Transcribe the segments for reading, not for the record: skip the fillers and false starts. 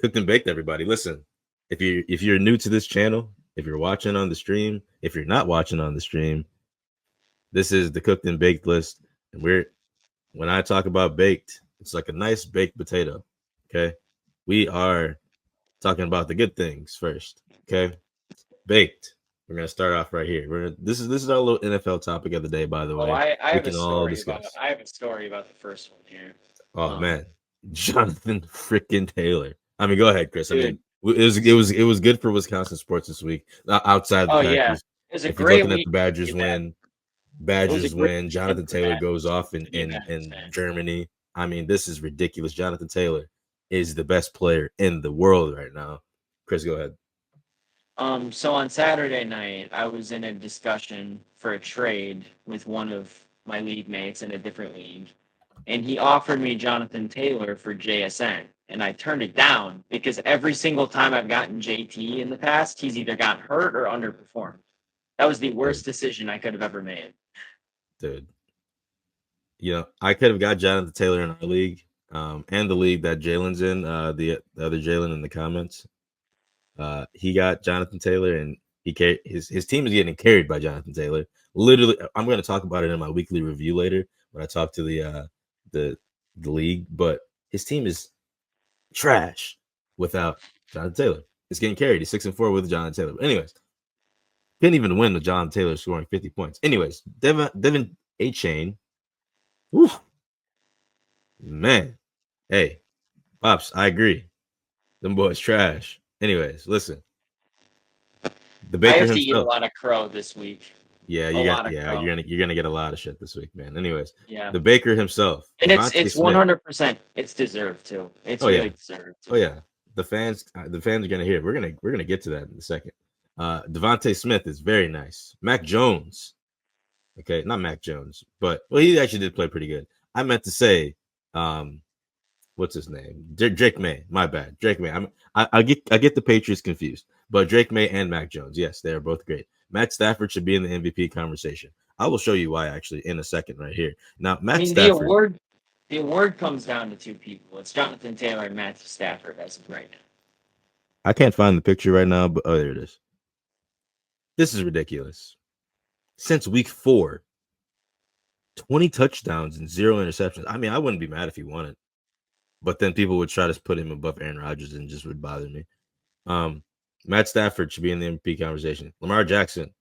Cooked and baked, everybody. Listen, if you're new to this channel, if you're watching on the stream, if you're not watching on the stream, this is the cooked and baked list. And when I talk about baked, it's like a nice baked potato. Okay. We are talking about the good things first. Okay. Baked. We're gonna start off right here. This is our little NFL topic of the day, by the Oh, way. I We have a can all story about discuss. I have a story about the first one here. Oh man, Jonathan freaking Taylor. I mean, go ahead, Chris. I mean, Dude. it was good for Wisconsin sports this week. Outside the Oh yeah, Packers, it was a if you're great looking at week the for Badgers UMass. win, It was a Badgers great win. weekend Jonathan for Taylor Matt goes off in and UMass fans. Germany. I mean, this is ridiculous. Jonathan Taylor is the best player in the world right now. Chris, go ahead. So on Saturday night, I was in a discussion for a trade with one of my league mates in a different league, and he offered me Jonathan Taylor for JSN, and I turned it down because every single time I've gotten JT in the past, he's either gotten hurt or underperformed. That was the worst decision I could have ever made. Dude, I could have got Jonathan Taylor in our league, and the league that Jalen's in, the other Jalen in the comments. He got Jonathan Taylor, and his team is getting carried by Jonathan Taylor. Literally, I'm going to talk about it in my weekly review later when I talk to the league. But his team is trash without Jonathan Taylor. It's getting carried. He's 6-4 with Jonathan Taylor. But anyways, couldn't even win with Jonathan Taylor scoring 50 points. Anyways, Devin A. Chain. Whew, man, hey, Pops, I agree. Them boys trash. Anyways, listen. The I Baker have to eat a himself. lot of crow this week. Yeah, you're gonna get a lot of shit this week, man. Anyways, Yeah. the Baker himself, And Devontae it's Smith. 100%. It's deserved too. It's really deserved. Oh yeah, the fans are gonna hear it. We're gonna get to that in a second. Devontae Smith is very nice. Mac Jones, okay, not Mac Jones, but he actually did play pretty good. I meant to say, what's his name? Drake May. My bad, Drake May. I get the Patriots confused, but Drake May and Mac Jones, yes, they are both great. Matt Stafford should be in the MVP conversation. I will show you why actually in a second right here. Now, Matt Stafford. The award comes down to two people. It's Jonathan Taylor and Matthew Stafford as of right now. I can't find the picture right now, but there it is. This is ridiculous. Since week 4, 20 touchdowns and 0 interceptions. I mean, I wouldn't be mad if he won it, but then people would try to put him above Aaron Rodgers and just would bother me. Matt Stafford should be in the MVP conversation. Lamar Jackson,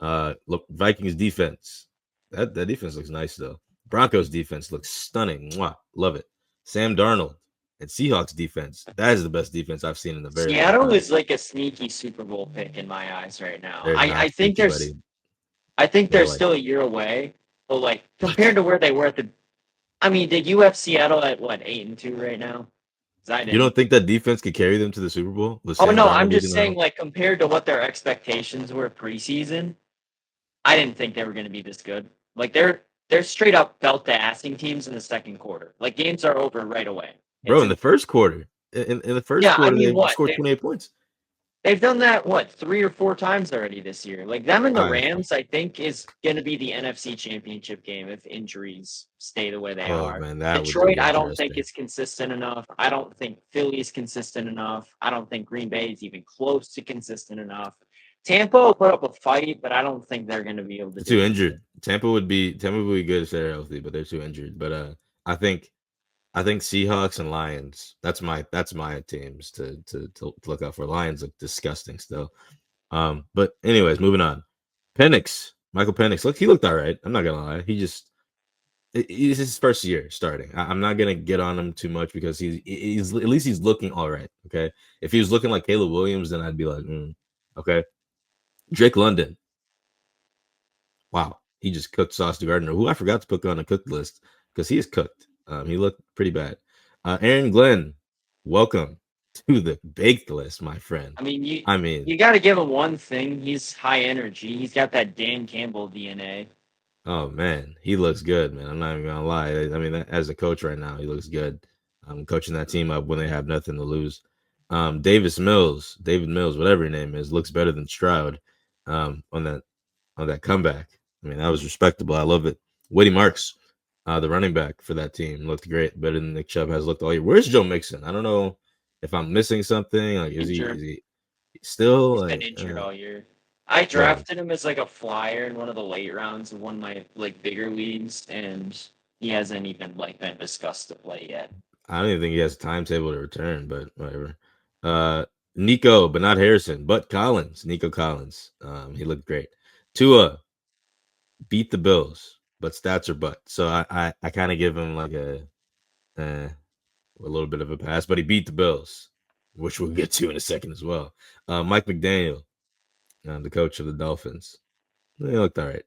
Vikings defense. That defense looks nice though. Broncos defense looks stunning. Mwah, love it. Sam Darnold and Seahawks defense. That is the best defense I've seen in the very Seattle long time. is like a sneaky Super Bowl pick in my eyes right now. I think sneaky, they're still a year away. But like compared to where they were did you have Seattle at what 8-2 right now? You don't think that defense could carry them to the Super Bowl? Oh no, I'm just saying like compared to what their expectations were preseason, I didn't think they were going to be this good. Like they're straight up belt the assing teams in the second quarter. Like games are over right away. Bro, in the first quarter. In the first quarter, they scored 28 points. They've done that, 3 or 4 times already this year. Like them and the Rams, I think, is going to be the NFC Championship game if injuries stay the way they are. Man, Detroit, I don't think is consistent enough. I don't think Philly is consistent enough. I don't think Green Bay is even close to consistent enough. Tampa will put up a fight, but I don't think they're going to be able to. Too injured. Tampa would be good if they're healthy, but they're too injured. But I think Seahawks and Lions. That's my teams to look out for. Lions look disgusting still. But anyways, moving on. Michael Penix. Look, he looked all right. I'm not gonna lie. He's his first year starting. I'm not gonna get on him too much because he's at least he's looking all right. Okay, if he was looking like Caleb Williams, then I'd be like, okay. Drake London. Wow, he just cooked Sauce Gardner, who I forgot to put on the cooked list because he is cooked. He looked pretty bad. Aaron Glenn, welcome to the baked list, my friend. I mean, you got to give him one thing. He's high energy. He's got that Dan Campbell DNA. Oh man, he looks good, man. I'm not even gonna lie. I mean, as a coach right now, he looks good. I'm coaching that team up when they have nothing to lose. David Mills, whatever your name is, looks better than Stroud. On that comeback. I mean, that was respectable. I love it. Woody Marks, the running back for that team, looked great, better than Nick Chubb has looked all year. Where's Joe Mixon? I don't know if I'm missing something, like is Injured. he still He's been like injured all year. I whatever? drafted him as like a flyer in one of the late rounds of one of my like bigger leagues, and he hasn't even like been discussed to play yet. I don't even think he has a timetable to return, but whatever. Nico, but not Harrison, but Collins. Nico Collins. He looked great. Tua beat the Bills, but stats are but. So I kind of give him like a little bit of a pass, but he beat the Bills, which we'll get to in a second as well. Mike McDaniel, the coach of the Dolphins, he looked all right.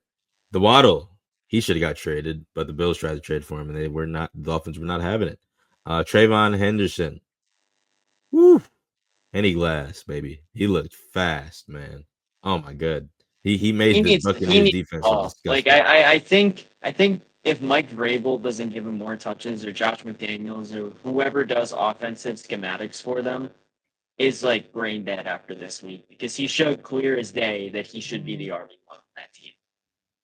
The Waddle, he should have got traded, but the Bills tried to trade for him, and they were not. The Dolphins were not having it. Trayvon Henderson, woo, any glass, baby. He looked fast, man. Oh my god, he made the He Buccaneers needs defense look ball. Like disgusting. I think if Mike Vrabel doesn't give him more touches, or Josh McDaniels, or whoever does offensive schematics for them, is like brain dead after this week, because he showed clear as day that he should be the RB1 on that team.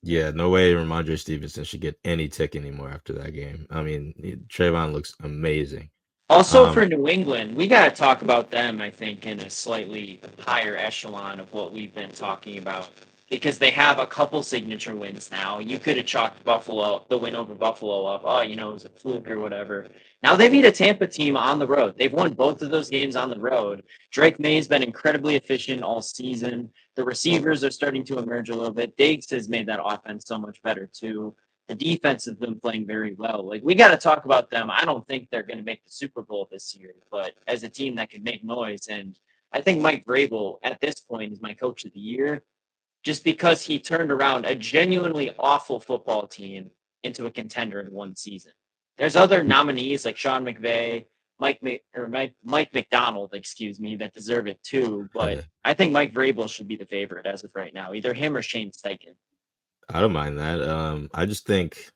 Yeah, no way Ramondre Stevenson should get any tick anymore after that game. I mean, Trayvon looks amazing. Also Um, for New England, we got to talk about them, I think, in a slightly higher echelon of what we've been talking about, because they have a couple signature wins now. You could have chalked Buffalo, the win over Buffalo, up, oh, you know, it was a fluke or whatever. Now they beat a Tampa team on the road. They've won both of those games on the road. Drake May's been incredibly efficient all season. The receivers are starting to emerge a little bit. Diggs has made that offense so much better too. The defense has been playing very well. Like, we got to talk about them. I don't think they're going to make the Super Bowl this year, but as a team that can make noise, and I think Mike Vrabel at this point is my coach of the year, just because he turned around a genuinely awful football team into a contender in one season. There's other nominees like Sean McVay, Mike McDonald, excuse me, that deserve it too. But I think Mike Vrabel should be the favorite as of right now, either him or Shane Steichen. I don't mind that. I just think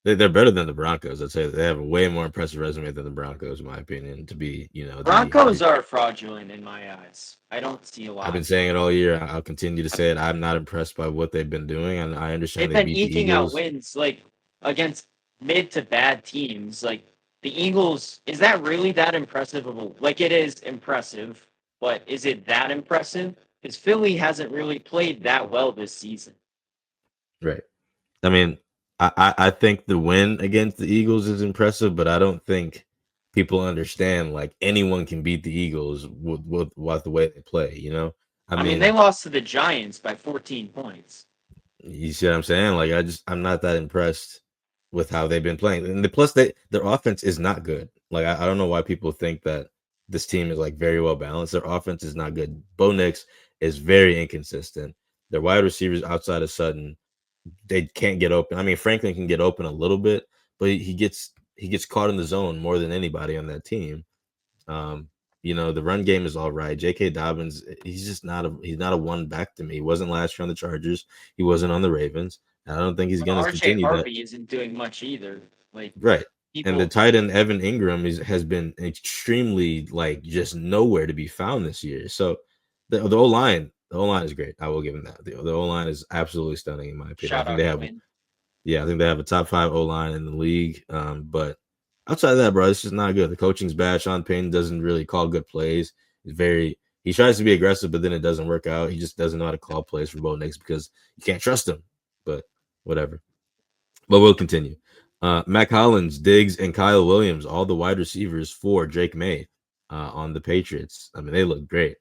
they're better than the Broncos. I'd say they have a way more impressive resume than the Broncos, in my opinion. To be, Broncos are fraudulent in my eyes. I don't see a I've been lot. saying it all year. I'll continue to say it. I'm not impressed by what they've been doing, and I understand They've they been beat the eking out Eagles. wins like against mid to bad teams. Like the Eagles, is that really that impressive of a, like, it is impressive, but is it that impressive? Because Philly hasn't really played that well this season. Right. I mean, I think the win against the Eagles is impressive, but I don't think people understand like anyone can beat the Eagles with the way they play. I I mean, they mean, lost to the Giants by 14 points. you see what I'm saying? Like, I'm not that impressed with how they've been playing, and plus their offense is not good. Like, I don't know why people think that this team is like very well balanced. Their offense is not good. Bo Nix is very inconsistent. Their wide receivers outside of Sutton, they can't get open. I mean, Franklin can get open a little bit, but he gets caught in the zone more than anybody on that team. Um, the run game is all right. J.K. Dobbins, he's not a one back to me. He wasn't last year on the Chargers. He wasn't on the Ravens. I don't think he's But going to RJ continue that. Harvey isn't doing much either. Like Right. And the people, tight end Evan Ingram has been extremely like just nowhere to be found this year. So the O line is great. I will give him that. The O line is absolutely stunning in my opinion. shout out Quinn. I think they have a top 5 O line in the league. But outside of that, bro, it's just not good. The coaching's bad. Sean Payton doesn't really call good plays. He tries to be aggressive, but then it doesn't work out. He just doesn't know how to call plays for Bo Nix because you can't trust him. But whatever. But we'll continue. Mac Hollins, Diggs, and Kyle Williams, all the wide receivers for Drake May on the Patriots. I mean, they look great.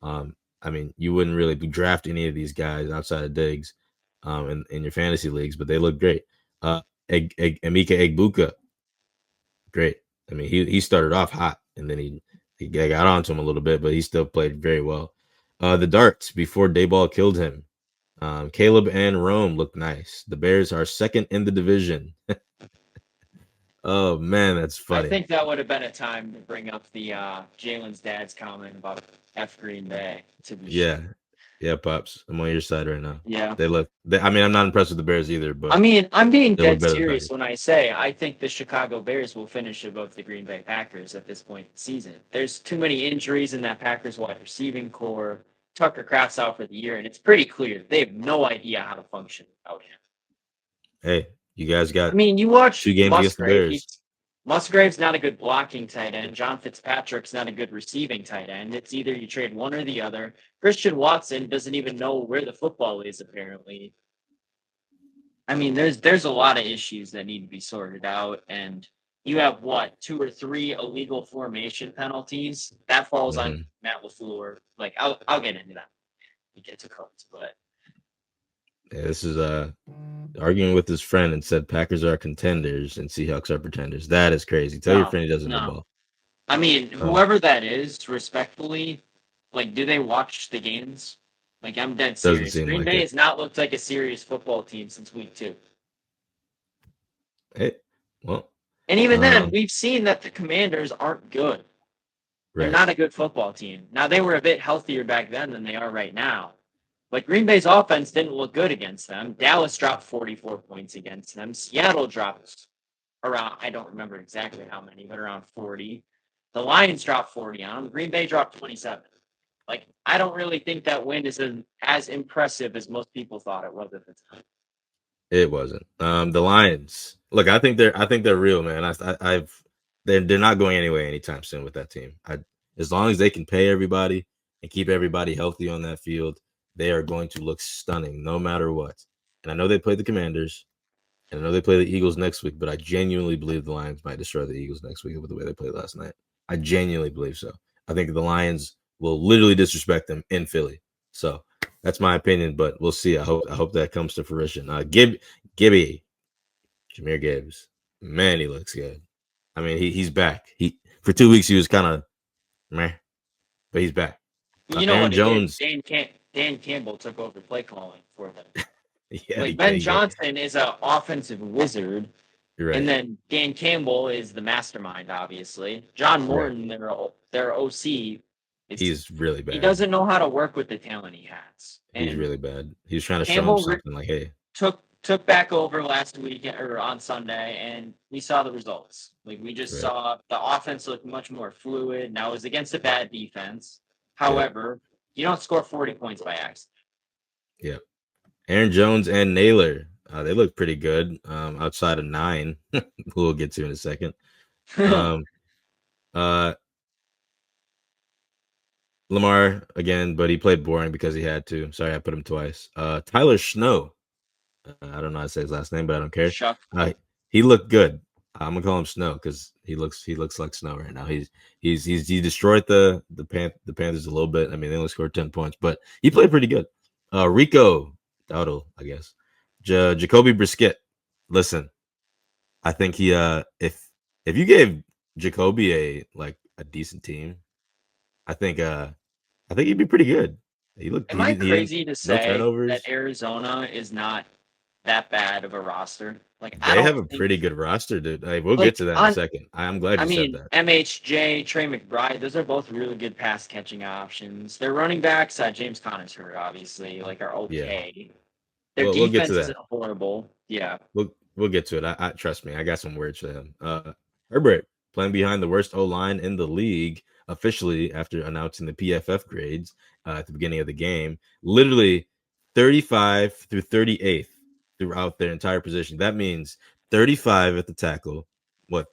I mean, you wouldn't really draft any of these guys outside of Diggs in your fantasy leagues, but they look great. Emeka Egbuka, great. I mean, he started off hot, and then he got onto him a little bit, but he still played very well. The darts before Dayball killed him. Caleb and Rome look nice. The Bears are second in the division. Oh man, that's I funny. think that would have been a time to bring up the Jalen's dad's comment about F Green Bay. To be sure. Yeah, yeah, pops. I'm on your side right now. Yeah. I mean, I'm not impressed with the Bears either, I but mean, I'm being they look dead better than Packers. serious when I say I think the Chicago Bears will finish above the Green Bay Packers at this point in the season. There's too many injuries in that Packers wide receiving core. Tucker Kraft's out for the year, and it's pretty clear they have no idea how to function without him. Hey, you guys I got mean, you watch 2 games against the Musgrave. Bears. Musgrave's not a good blocking tight end. John Fitzpatrick's not a good receiving tight end. It's either you trade one or the other. Christian Watson doesn't even know where the football is, apparently. I mean, there's a lot of issues that need to be sorted out, and you have what, 2 or 3 illegal formation penalties that falls on Mm-hmm. Matt LaFleur. Like I'll get into that. We get to Colts, but Yeah, this is arguing with his friend and said Packers are contenders and Seahawks are pretenders. That is crazy. Tell your no, friend he doesn't know no. ball. I mean, Oh, whoever that is, respectfully, like, do they watch the games? Like, I'm dead doesn't serious. seem Green like Bay it. has not looked like a serious football team since week 2. Hey, well, And even then, we've seen that the Commanders aren't good. They're right. not a good football team. Now, they were a bit healthier back then than they are right now. But Green Bay's offense didn't look good against them. Dallas dropped 44 points against them. Seattle dropped around, I don't remember exactly how many, but around 40. The Lions dropped 40 on them. Green Bay dropped 27. Like, I don't really think that win is as impressive as most people thought it was at the time. It wasn't. The Lions. Look, I think they're real, man. They're not going anywhere anytime soon with that team. As long as they can pay everybody and keep everybody healthy on that field, they are going to look stunning no matter what. And I know they play the Commanders, and I know they play the Eagles next week, but I genuinely believe the Lions might destroy the Eagles next week with the way they played last night. I genuinely believe so. I think the Lions will literally disrespect them in Philly. So that's my opinion, but we'll see. I hope that comes to fruition. Gibby, Jahmyr Gibbs, man, he looks good. I mean, he's back. He for 2 weeks he was kind of meh, but he's back. You know Aaron what it is? Jones, Dan Campbell took over play calling for them. yeah, Like, Ben Johnson is an offensive wizard, you're and right, then Dan Campbell is the mastermind, obviously. John right. Morton, their OC, is He's really he bad. doesn't know how to work with the talent he has. He's And really bad. He was trying to show him Campbell something like, hey, took back over last week or on Sunday, and we saw the results. Like, we just right, saw the offense look much more fluid. Now it was against a bad defense. yep, However, you don't score 40 points by accident. yep. Aaron Jones and Naylor, they look pretty good. Outside of 9, who we'll get to in a second. Um, uh, Lamar again, but he played boring because he had to. Sorry, I put him twice. Tyler Snow. I don't know how to say his last name, but I don't care. Shuck. He looked good. I'm gonna call him Snow because he looks like Snow right now. He destroyed the Panthers a little bit. I mean, they only scored 10 points, but he played pretty good. Rico Dowdle, I guess. Jacoby Brisket. Listen, I think he if you gave Jacoby a decent team, I think he'd be pretty good. Am I He didn't crazy to no say that turnovers. Arizona is not that bad of a roster? Like, I They don't have a think, pretty good roster, dude. Hey, we'll get like, to that in a on second. I'm glad I you said mean, that. MHJ, Trey McBride, those are both really good pass catching options. Their running backs, James Conner's hurt, obviously, like, are Yeah. okay. Their We'll get to defense that. isn't horrible. Yeah. We'll get to it. I trust me. I got some words for him. Herbert playing behind the worst O line in the league officially after announcing the PFF grades at the beginning of the game. Literally 35 through 38th throughout their entire position. That means 35 at the tackle,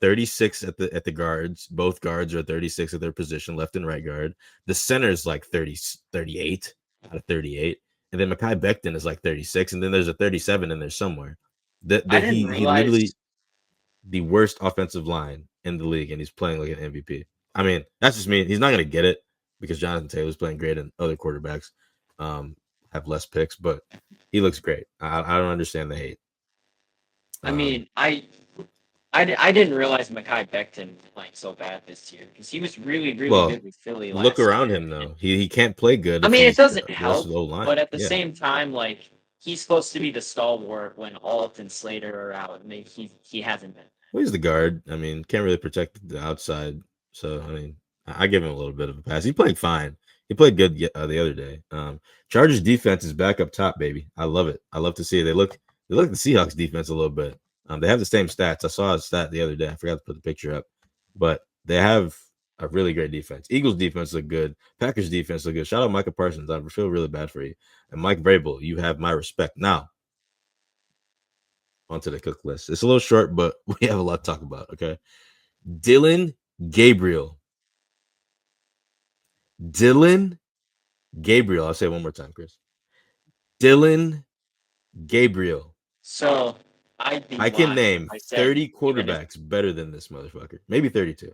36 at the guards. Both guards are 36 at their position, left and right guard. The center is like 38 out of 38. And then Mekhi Becton is like 36, and then there's a 37 in there somewhere. I That didn't he realize. literally the worst offensive line in the league, and he's playing like an MVP. I mean, that's just me. He's not gonna get it because Jonathan Taylor's playing great, and other quarterbacks have less picks, but he looks great. I don't understand the hate. I Um, mean, I didn't realize Mekhi Becton was playing so bad this year because he was really, really well, good with Philly look last around year. him though. He can't play good I if mean, it he's doesn't the rest of help, the old line. but at the Yeah. same time, like, he's supposed to be the stalwart when Alt and Slater are out, and he hasn't been. Well, he's the guard. I mean, can't really protect the outside. So, I mean, I give him a little bit of a pass. He played fine. He played good the other day. Chargers defense is back up top, baby. I love it. I love to see it. They look the Seahawks defense a little bit. They have the same stats. I saw a stat the other day. I forgot to put the picture up, but they have a really great defense. Eagles defense look good. Packers defense look good. Shout out Micah Parsons. I feel really bad for you. And Mike Vrabel, you have my respect. Now, onto the cook list. It's a little short, but we have a lot to talk about. Okay. Dylan Gabriel. Dylan Gabriel. I'll say it one more time, Chris. Dylan Gabriel. So I'd be I can lying name if I said 30 even if quarterbacks better than this motherfucker. Maybe 32.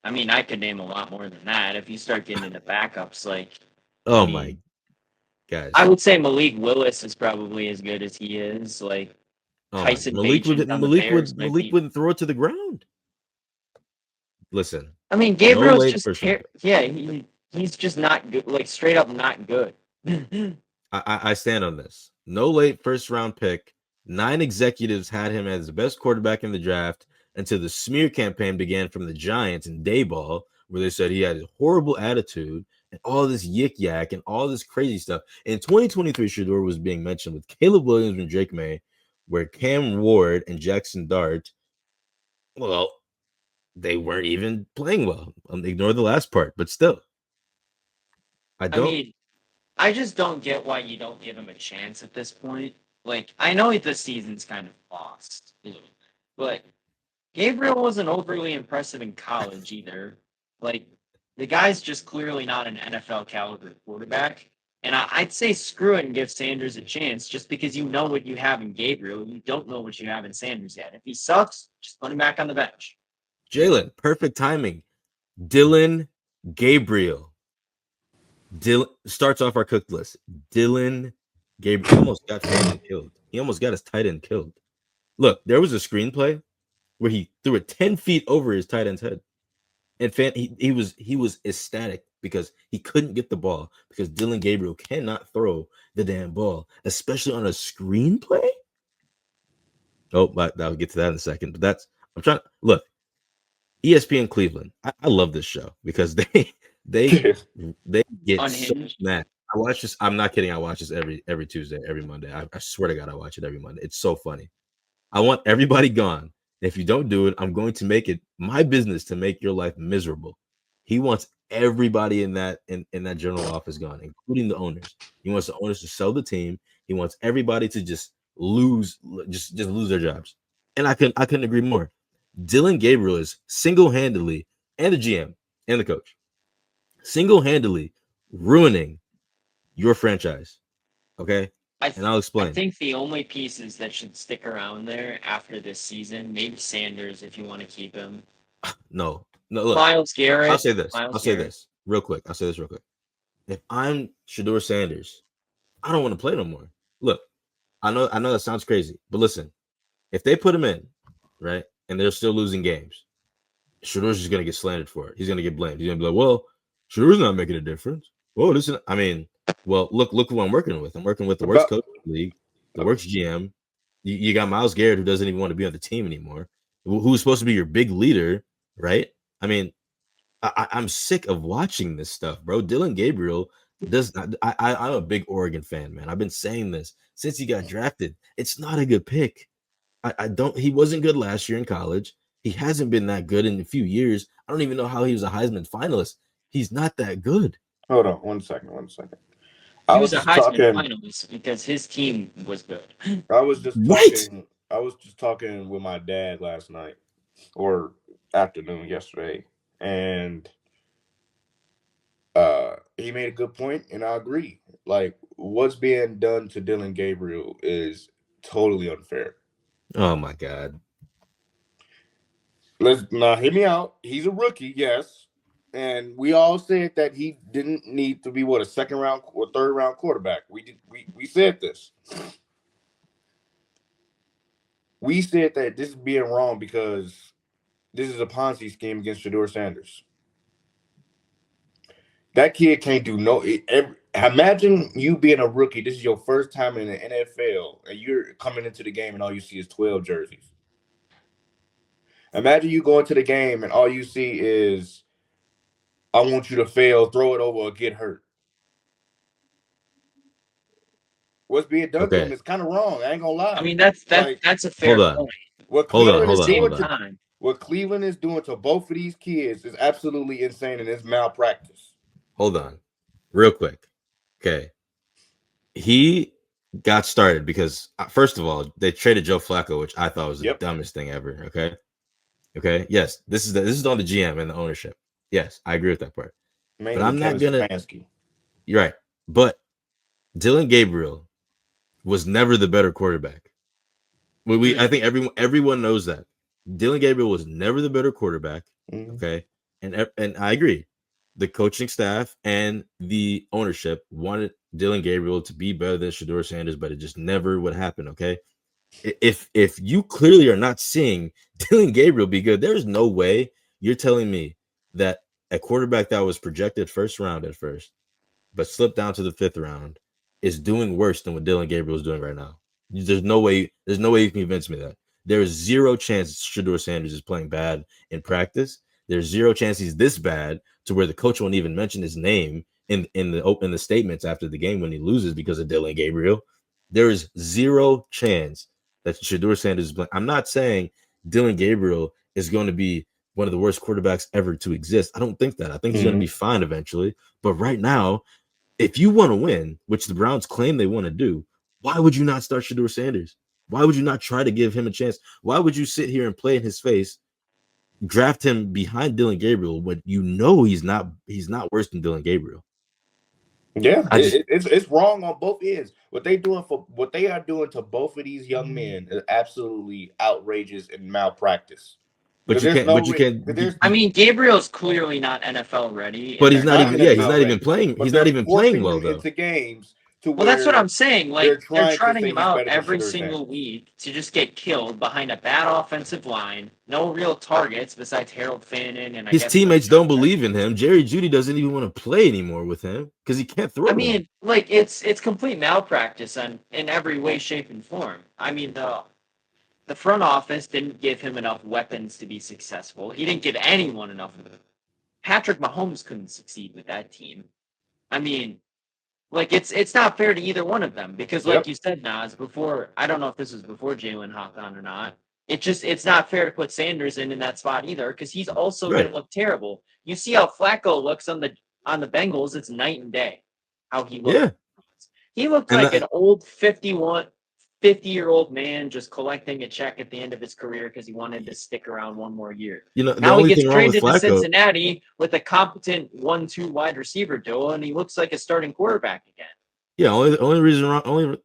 I mean I could name a lot more than that. If you start getting into backups, like I Oh my mean, I guys. would say Malik Willis is probably as good as he is. Like Oh my Tyson Malik would Bagent on the Bears might Malik be. wouldn't throw it to the ground. Listen, I mean, no Gabriel's late just first round pick. yeah, he's just not good. Like straight up not good. I stand on this. No late first round pick. 9 executives had him as the best quarterback in the draft until the smear campaign began from the Giants and Dayball, where they said he had a horrible attitude and all this yik yak and all this crazy stuff. In 2023, Shador was being mentioned with Caleb Williams and Drake May, where Cam Ward and Jackson Dart, well, they weren't even playing well. Ignore the last part, but still, I I don't. mean, I just don't get why you don't give him a chance at this point. Like, I know the season's kind of lost, but Gabriel wasn't overly impressive in college either. Like, the guy's just clearly not an NFL caliber quarterback. And I'd say screw it and give Sanders a chance just because you know what you have in Gabriel. You don't know what you have in Sanders yet. If he sucks, just put him back on the bench. Jalen, perfect timing. Dylan Gabriel. Dylan starts off our cooked list. Dylan Gabriel. He almost got Fanning killed. He almost got his tight end killed. Look, there was a screenplay where he threw it 10 feet over his tight end's head. And he was ecstatic because he couldn't get the ball because Dylan Gabriel cannot throw the damn ball, especially on a screenplay. Oh, but I'll get to that in a second. But I'm trying to look. ESPN Cleveland. I love this show because they they get so Unhinged. mad. I watch this. I'm not kidding. I watch this every Tuesday, every Monday. I swear to God, I watch it every Monday. It's so funny. I want everybody gone. If you don't do it, I'm going to make it my business to make your life miserable. He wants everybody in that general office gone, including the owners. He wants the owners to sell the team. He wants everybody to just lose, just lose their jobs. And I couldn't agree more. Dylan Gabriel is single-handedly, and the GM and the coach, single-handedly ruining your franchise. Okay, and I'll I explain. think the only pieces that should stick around there after this season, maybe Sanders if you want to keep him. No, look, Miles Garrett. I'll say this. Miles I'll say Garrett. this real quick. I'll say this real quick. If I'm Shador Sanders, I don't want to play no more. Look, I know that sounds crazy, but listen, if they put him in, right, and they're still losing games, Shador's just gonna get slandered for it. He's gonna get blamed. He's gonna be like, "Well, Shador's not making a difference." Well, listen, I mean, well, look who I'm working with. I'm working with the worst coach in the league, the worst GM. You got Miles Garrett, who doesn't even want to be on the team anymore, who's supposed to be your big leader, right? I mean, I'm sick of watching this stuff, bro. Dylan Gabriel does not. I'm a big Oregon fan, man. I've been saying this since he got drafted. It's not a good pick. I don't. He wasn't good last year in college. He hasn't been that good in a few years. I don't even know how he was a Heisman finalist. He's not that good. Hold on, 1 second, 1 second. He I was was a just Heisman talking. finalist because his team was good. I was just Right. talking. I was just talking with my dad last night or afternoon yesterday, and he made a good point, and I agree. Like what's being done to Dylan Gabriel is totally unfair. Oh my God. Let's now hear me out. He's a rookie, yes, and we all said that he didn't need to be what a second round or third round quarterback. We said this. We said that this is being wrong because this is a Ponzi scheme against Shador Sanders. That kid can't do no. Imagine you being a rookie. This is your first time in the NFL, and you're coming into the game, and all you see is 12 jerseys. Imagine you go into the game, and all you see is, "I want you to fail, throw it over, or get hurt." What's being done to him Okay. is kind of wrong. I ain't gonna I lie. mean, that's Like that's a fair Hold on. point. what Hold on. But at Cleveland the is Hold on. same doing Hold on. to time, what Cleveland is doing to both of these kids is absolutely insane, and it's malpractice. Hold on. Real quick. Okay. He got started because first of all, they traded Joe Flacco, which I thought was the Yep. dumbest thing ever. Okay. Okay, yes, this is on the GM and the ownership. Yes, I agree with that part. But Mainly I'm not Kevin gonna. Stefanski. You're right. But Dylan Gabriel was never the better quarterback. I think everyone knows that. Dylan Gabriel was never the better quarterback. Mhm. Okay, and I agree. The coaching staff and the ownership wanted Dylan Gabriel to be better than Shedeur Sanders, but it just never would happen. Okay, if you clearly are not seeing Dylan Gabriel be good, there's no way you're telling me that a quarterback that was projected first round at first, but slipped down to the 5th round, is doing worse than what Dylan Gabriel is doing right now. There's no way. There's no way you can convince me that. There is zero chance Shedeur Sanders is playing bad in practice. There's zero chance he's this bad to where the coach won't even mention his name in the statements after the game when he loses because of Dylan Gabriel. There is zero chance that Shedeur Sanders is playing. I'm not saying Dylan Gabriel is going to be one of the worst quarterbacks ever to exist. I don't think that. I think he's going to be fine eventually. But right now, if you want to win, which the Browns claim they want to do, why would you not start Shedeur Sanders? Why would you not try to give him a chance? Why would you sit here and play in his face, draft him behind Dylan Gabriel when you know he's not worse than Dylan Gabriel? Yeah, it's wrong on both ends. What they are doing to both of these young men is absolutely outrageous and malpractice. But you can't. I mean, Gabriel's clearly not NFL ready. But and he's they're not trying even. to Yeah, he's NFL not even ready. playing. But He's they're not even forcing playing well him though. into games to Well, where that's what I'm saying. they're Like they're trying to trotting say him he's out better than every Shedeur single Sanders. week to just get killed behind a bad offensive line. No real targets besides Harold Fannin and I His guess teammates don't believe in him. Jerry Jeudy doesn't even want to play anymore with him because he can't throw. I mean, like it's complete malpractice in every way, shape, and form. I mean, the front office didn't give him enough weapons to be successful. He didn't give anyone enough. Patrick Mahomes couldn't succeed with that team. I mean, like it's not fair to either one of them because, like you said, Nas, before I don't know if this was before Jalen hopped on or not. It's not fair to put Sanders in that spot either because he's also going to look terrible. You see how Flacco looks on the Bengals; it's night and day. How he looked. Yeah. He looked And like an old 50-year-old man just collecting a check at the end of his career because he wanted to stick around one more year. You know, the Now he only gets thing wrong with traded to Flacco. Cincinnati with a competent 1-2 wide receiver duo, and he looks like a starting quarterback again. Yeah, only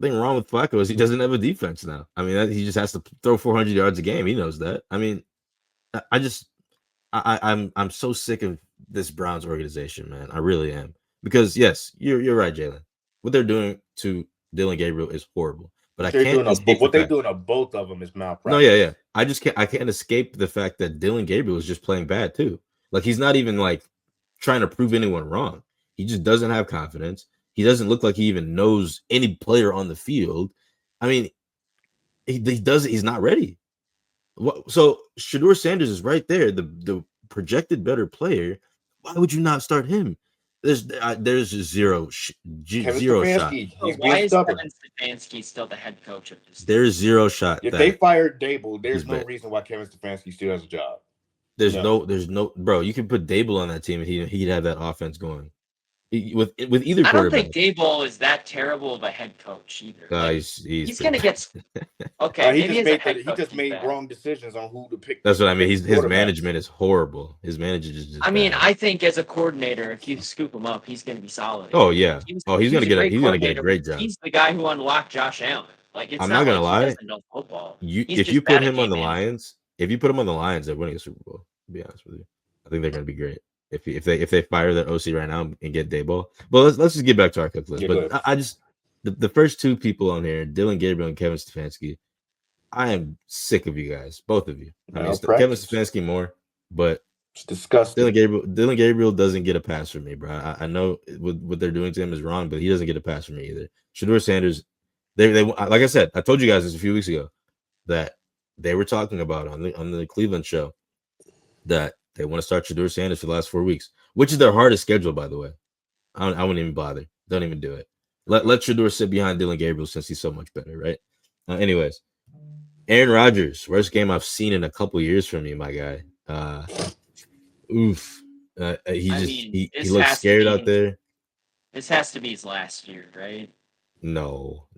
thing wrong with Flacco is he doesn't have a defense now. I mean, he just has to throw 400 yards a game. He knows that. I mean, I'm so sick of this Browns organization, man. I really am. Because yes, you're right, Jalen. What they're doing to Dylan Gabriel is horrible. But They're doing what they're doing to both of them is malpractice. No, yeah. I can't escape the fact that Dylan Gabriel is just playing bad too. Like he's not even like trying to prove anyone wrong. He just doesn't have confidence. He doesn't look like he even knows any player on the field. I mean, he doesn't. He's not ready. So Shedeur Sanders is right there, the projected better player. Why would you not start him? There's zero shot. Why is Kevin Stefanski still the head coach of this team? There's zero shot. If they fired Dable, there's no reason why Kevin Stefanski still has a job. There's no bro. You can put Dable on that team and he'd have that offense going. With either quarterback. I don't think Dable is that terrible of a head coach either. He's gonna get okay. He just made wrong decisions on who to pick. That's what I mean. His management is horrible. His manager just. I mean, I think as a coordinator, if you scoop him up, he's gonna be solid. Oh yeah. He's gonna get a great job. He's the guy who unlocked Josh Allen. Like it's I'm not gonna lie. He doesn't know football. If you put him on the Lions, they're winning a Super Bowl. To be honest with you, I think they're gonna be great. If they fire that OC right now and get Dayball. But let's just get back to our cook list. But I just the first two people on here, Dylan Gabriel and Kevin Stefanski, I am sick of you guys, both of you. I mean, Kevin Stefanski more, but it's disgusting. Dylan Gabriel doesn't get a pass from me, bro. I know what they're doing to him is wrong, but he doesn't get a pass from me either. Shedeur Sanders, they like I said, I told you guys this a few weeks ago that they were talking about on the Cleveland show that they want to start Shedeur Sanders for the last 4 weeks, which is their hardest schedule, by the way. I wouldn't even bother. Don't even do it. Let Shedeur sit behind Dylan Gabriel since he's so much better, right? Anyways, Aaron Rodgers, worst game I've seen in a couple years from you, my guy. He looks scared out there. This has to be his last year, right? No.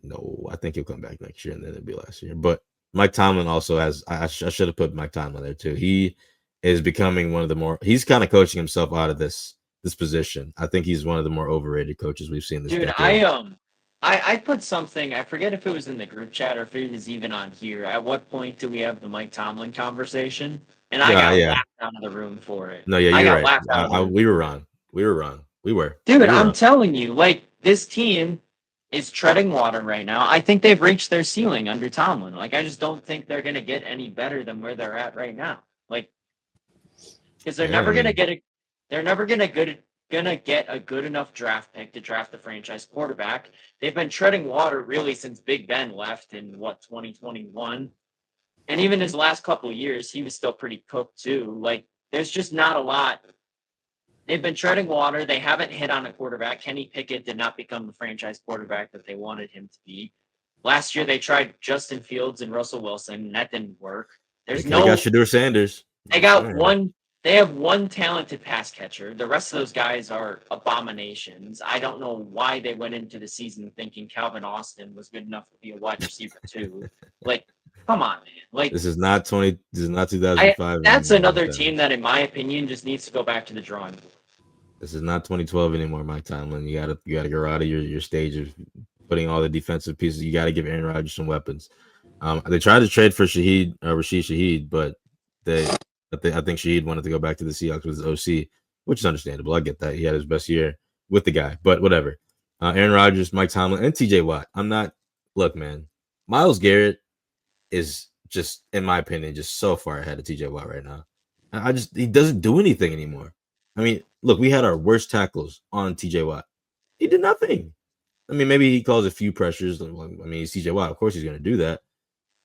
I think he'll come back next year and then it'll be last year. But Mike Tomlin also has. I should have put Mike Tomlin there too. He is becoming one of the more. He's kind of coaching himself out of this position. I think he's one of the more overrated coaches we've seen this Dude, decade. I put something. I forget if it was in the group chat or if it was even on here. At what point do we have the Mike Tomlin conversation? And I got Yeah. laughed out of the room for it. No, yeah, I you're got right. laughed out of the room. We were wrong. We were wrong. We were. Dude, We were I'm wrong. telling you, like this team is treading water right now. I think they've reached their ceiling under Tomlin. Like I just don't think they're gonna get any better than where they're at right now. Like because they're Yeah, never I gonna mean, get a they're never gonna get a good enough draft pick to draft the franchise quarterback. They've been treading water really since Big Ben left in 2021. And even his last couple of years, he was still pretty cooked too. Like there's just not a lot. They've been treading water. They haven't hit on a quarterback. Kenny Pickett did not become the franchise quarterback that they wanted him to be. Last year they tried Justin Fields and Russell Wilson, and that didn't work. they could have got Shedeur Sanders. They got one. They have one talented pass catcher. The rest of those guys are abominations. I don't know why they went into the season thinking Calvin Austin was good enough to be a wide receiver too. Like, come on, man. Like This is not 2005. that's anymore, another Mike team that, in my opinion, just needs to go back to the drawing board. This is not 2012 anymore, Mike Tomlin. You gotta go out of your stage of putting all the defensive pieces. You gotta give Aaron Rodgers some weapons. They tried to trade for Rashid Shaheed, but I think Shaheed wanted to go back to the Seahawks with his OC, which is understandable. I get that. He had his best year with the guy, but whatever. Aaron Rodgers, Mike Tomlin, and TJ Watt. Look, man, Myles Garrett is just, in my opinion, just so far ahead of TJ Watt right now. He doesn't do anything anymore. I mean, look, we had our worst tackles on TJ Watt. He did nothing. I mean, maybe he calls a few pressures. I mean, he's TJ Watt. Of course he's going to do that.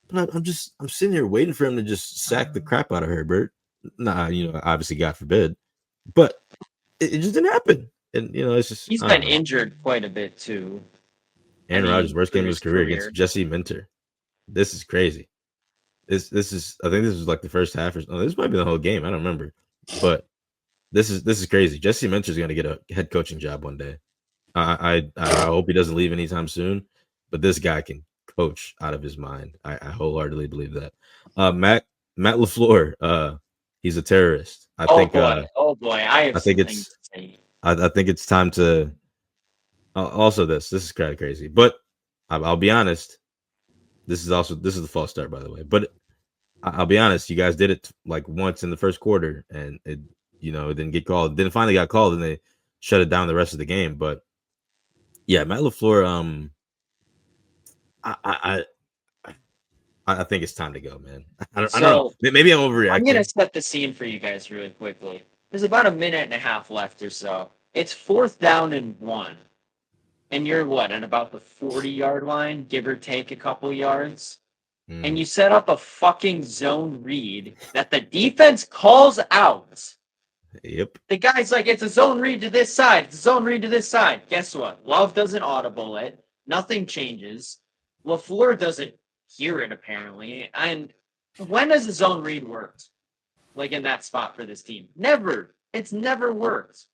But I'm sitting here waiting for him to just sack the crap out of Herbert. Nah, obviously, God forbid. But it just didn't happen. And, it's just. He's been injured quite a bit too. Aaron Rodgers' worst game of his career against Jesse Minter. This is crazy. This is, I think this was like the first half. This might be the whole game. I don't remember. But this is crazy. Jesse Minter is going to get a head coaching job one day. I hope he doesn't leave anytime soon. But this guy can coach out of his mind. I wholeheartedly believe that. Matt LaFleur, he's a terrorist. I think it's time to. Also, this is kind of crazy, but I'll be honest. This is the false start, by the way. But I'll be honest, you guys did it like once in the first quarter, and it didn't get called. It didn't finally got called, and they shut it down the rest of the game. But yeah, Matt LaFleur, I think it's time to go, man. I don't know. Maybe I'm overreacting. I'm gonna set the scene for you guys really quickly. There's about a minute and a half left or so. It's 4th down and 1. And you're at about the 40-yard line, give or take a couple yards. And you set up a fucking zone read that the defense calls out. Yep. The guy's like, it's a zone read to this side. It's a zone read to this side. Guess what? Love doesn't audible it. Nothing changes. LaFleur doesn't hear it, apparently. And when has a zone read worked? Like in that spot for this team? Never. It's never worked.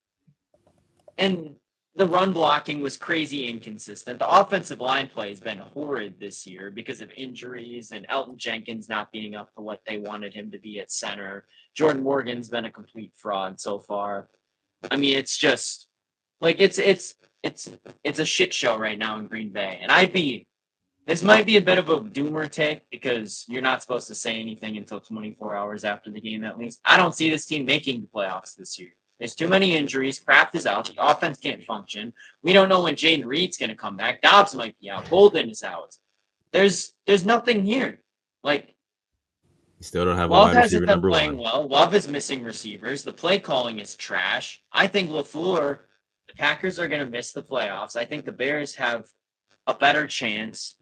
And the run blocking was crazy inconsistent. The offensive line play has been horrid this year because of injuries and Elton Jenkins not being up to what they wanted him to be at center. Jordan Morgan's been a complete fraud so far. I mean, it's just like it's a shit show right now in Green Bay. And this might be a bit of a doomer take because you're not supposed to say anything until 24 hours after the game, at least. I don't see this team making the playoffs this year. There's too many injuries. Kraft is out. The offense can't function. We don't know when Jaden Reed's going to come back. Dobbs might be out. Golden is out. There's nothing here. Like, you still don't have Love a wide receiver number playing one. well. Love is missing receivers. The play calling is trash. I think LaFleur, the Packers are going to miss the playoffs. I think the Bears have a better chance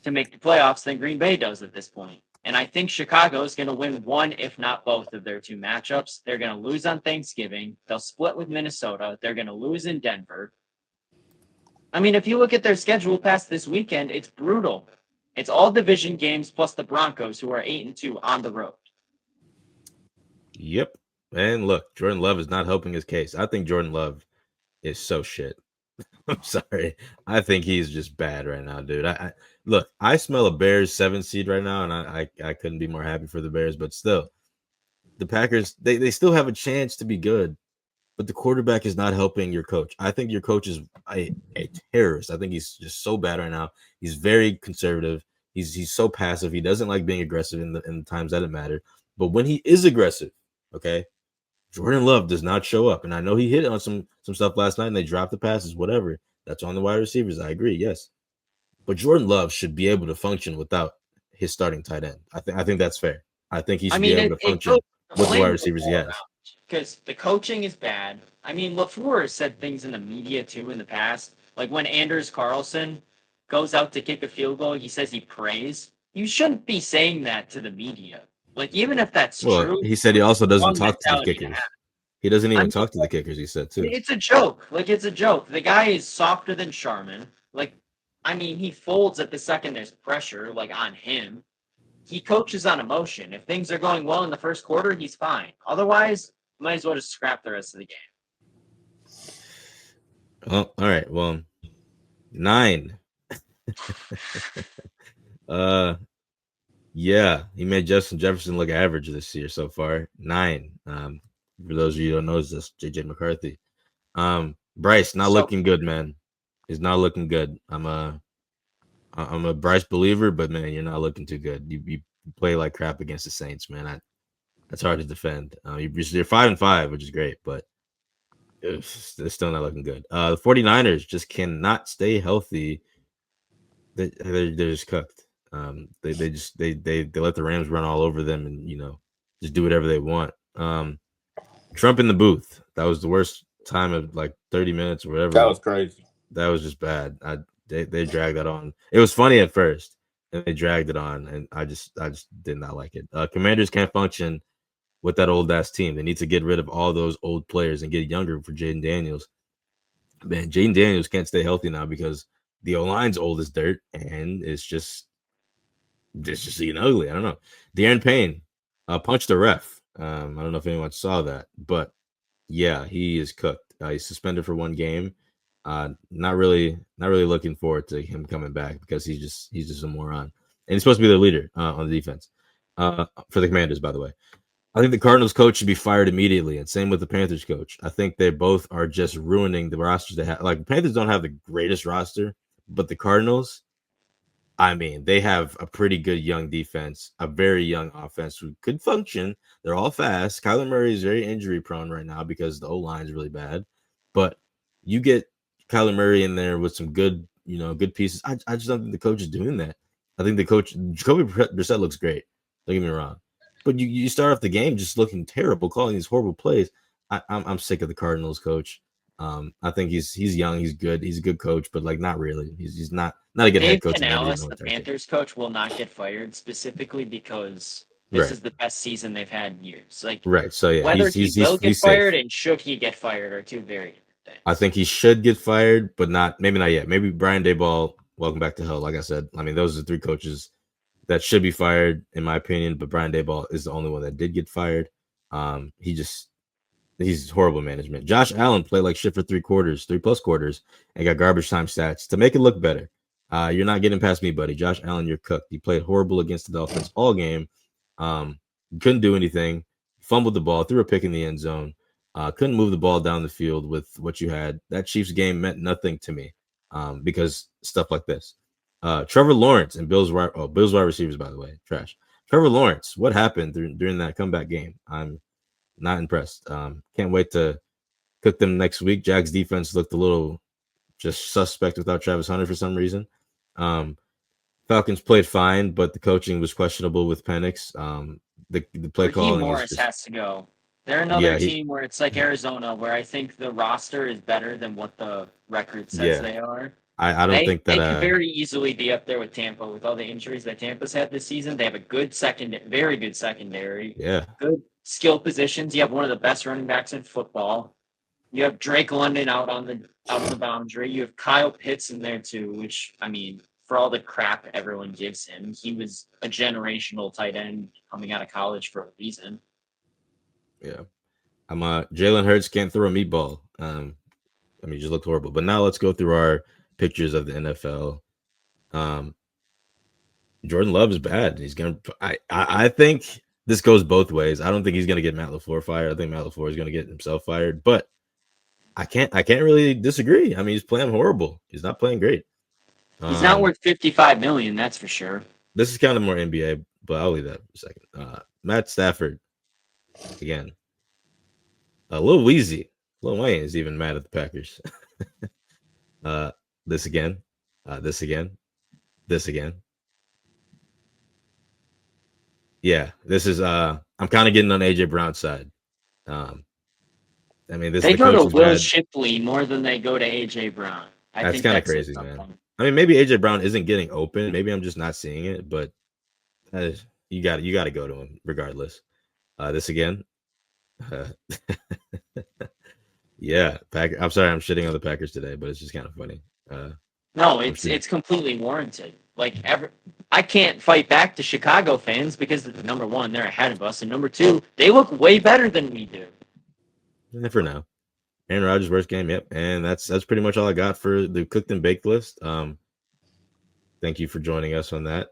to make the playoffs than Green Bay does at this point. And I think Chicago is going to win one, if not both, of their 2 matchups. They're going to lose on Thanksgiving. They'll split with Minnesota. They're going to lose in Denver. I mean, if you look at their schedule past this weekend, it's brutal. It's all division games plus the Broncos, who are 8-2 on the road. Yep. And look, Jordan Love is not helping his case. I think Jordan Love is so shit. I'm sorry. I think he's just bad right now, dude. I look. I smell a Bears 7 seed right now, and I couldn't be more happy for the Bears. But still, the Packers they still have a chance to be good. But the quarterback is not helping your coach. I think your coach is a terrorist. I think he's just so bad right now. He's very conservative. He's so passive. He doesn't like being aggressive in the times that it matter. But when he is aggressive, okay, Jordan Love does not show up. And I know he hit on some stuff last night and they dropped the passes, whatever. That's on the wide receivers. I agree, yes. But Jordan Love should be able to function without his starting tight end. I think that's fair. I think he I should be mean, able to it goes function with the wide blame goes receivers he all has. around because the coaching is bad. I mean, LaFleur has said things in the media too in the past, like when Anders Carlson goes out to kick a field goal, he says he prays. You shouldn't be saying that to the media. Like, even if that's Well, true, he said he also doesn't wrong talk to the mentality to kickers. have. He doesn't I even mean, talk to the kickers, he said too. it's a joke. Like, it's a joke. The guy is softer than Sharman. Like, I mean, he folds at the second there's pressure, like on him. He coaches on emotion. If things are going well in the first quarter, he's fine. Otherwise, might as well just scrap the rest of the game. Oh, all right. Well, 9. Yeah, he made Justin Jefferson look average this year so far. 9. For those of you who don't know, it's just JJ McCarthy. Bryce not So looking good, man. He's not looking good. I'm a Bryce believer, but man, you're not looking too good. You play like crap against the Saints, man. That's hard to defend. You're 5-5, which is great, but it's still not looking good. The 49ers just cannot stay healthy. They're just cooked. They let the Rams run all over them and just do whatever they want. Trump in the booth. That was the worst time of like 30 minutes or whatever. That was crazy. That was just bad. They dragged that on. It was funny at first, and they dragged it on, and I just did not like it. Commanders can't function with that old ass team. They need to get rid of all those old players and get younger for Jaden Daniels. Man, Jaden Daniels can't stay healthy now because the O line's old as dirt, and it's just seeing ugly. I don't know. De'Aaron Payne punched a ref. I don't know if anyone saw that, but yeah, he is cooked. He's suspended for 1 game. Not really looking forward to him coming back because he's just a moron. And he's supposed to be the leader on the defense for the Commanders, by the way. I think the Cardinals coach should be fired immediately, and same with the Panthers coach. I think they both are just ruining the rosters they have. Like the Panthers don't have the greatest roster, but the Cardinals, I mean, they have a pretty good young defense, a very young offense who could function. They're all fast. Kyler Murray is very injury prone right now because the O line is really bad. But you get Kyler Murray in there with some good, good pieces. I just don't think the coach is doing that. I think the coach, Jacoby Brissett, looks great. Don't get me wrong. But you start off the game just looking terrible, calling these horrible plays. I'm sick of the Cardinals coach. I think he's young, he's good, he's a good coach, but like not really. He's not a good head Dave coach. Canales, the Panthers coach, will not get fired specifically because this is the best season they've had in years. Like, right. So yeah, whether he will get fired and should he get fired are two very different things. I think he should get fired, but maybe not yet. Maybe Brian Daboll, welcome back to hell. Like I said, I mean, those are 3 coaches that should be fired, in my opinion. But Brian Daboll is the only one that did get fired. He's horrible management. Josh Allen played like shit for 3 plus quarters, and got garbage time stats to make it look better. You're not getting past me, buddy. Josh Allen, you're cooked. You played horrible against the Dolphins all game. You couldn't do anything. Fumbled the ball, threw a pick in the end zone. Couldn't move the ball down the field with what you had. That Chiefs game meant nothing to me because stuff like this. Trevor Lawrence and Bills wide receivers, by the way, trash. Trevor Lawrence, what happened during that comeback game? I'm not impressed. Can't wait to cook them next week. Jags defense looked a little just suspect without Travis Hunter for some reason. Falcons played fine, but the coaching was questionable with Penix. The play calling Morris has to go. They're another team where it's like Arizona, where I think the roster is better than what the record says they are. I don't think that they could very easily be up there with Tampa with all the injuries that Tampa's had this season. They have a good very good secondary. Yeah. Good skill positions. You have one of the best running backs in football. You have Drake London out on the boundary. You have Kyle Pitts in there too, which, I mean, for all the crap everyone gives him, he was a generational tight end coming out of college for a reason. Yeah. Jalen Hurts can't throw a meatball. I mean, he just looked horrible. But now let's go through our pictures of the NFL. Jordan Love is bad. He's gonna. I think this goes both ways. I don't think he's gonna get Matt LaFleur fired. I think Matt LaFleur is gonna get himself fired. But I can't really disagree. I mean, he's playing horrible. He's not playing great. He's not worth $55 million, that's for sure. This is kind of more NBA, but I'll leave that for a second. Matt Stafford again. Lil Weezy, Lil Wayne is even mad at the Packers. This again. This again. This again. Yeah, this is. I'm kind of getting on AJ Brown's side. I mean, they go to Will Shipley more than they go to AJ Brown. That's kind of crazy, man. I mean, maybe AJ Brown isn't getting open. Maybe I'm just not seeing it, but you got to go to him regardless. This again. Yeah, I'm sorry, I'm shitting on the Packers today, but it's just kind of funny. No, it's completely warranted. Like I can't fight back to Chicago fans because number one, they're ahead of us, and number two, they look way better than we do. And for now, Aaron Rodgers' worst game, yep. And that's pretty much all I got for the cooked and baked list. Thank you for joining us on that.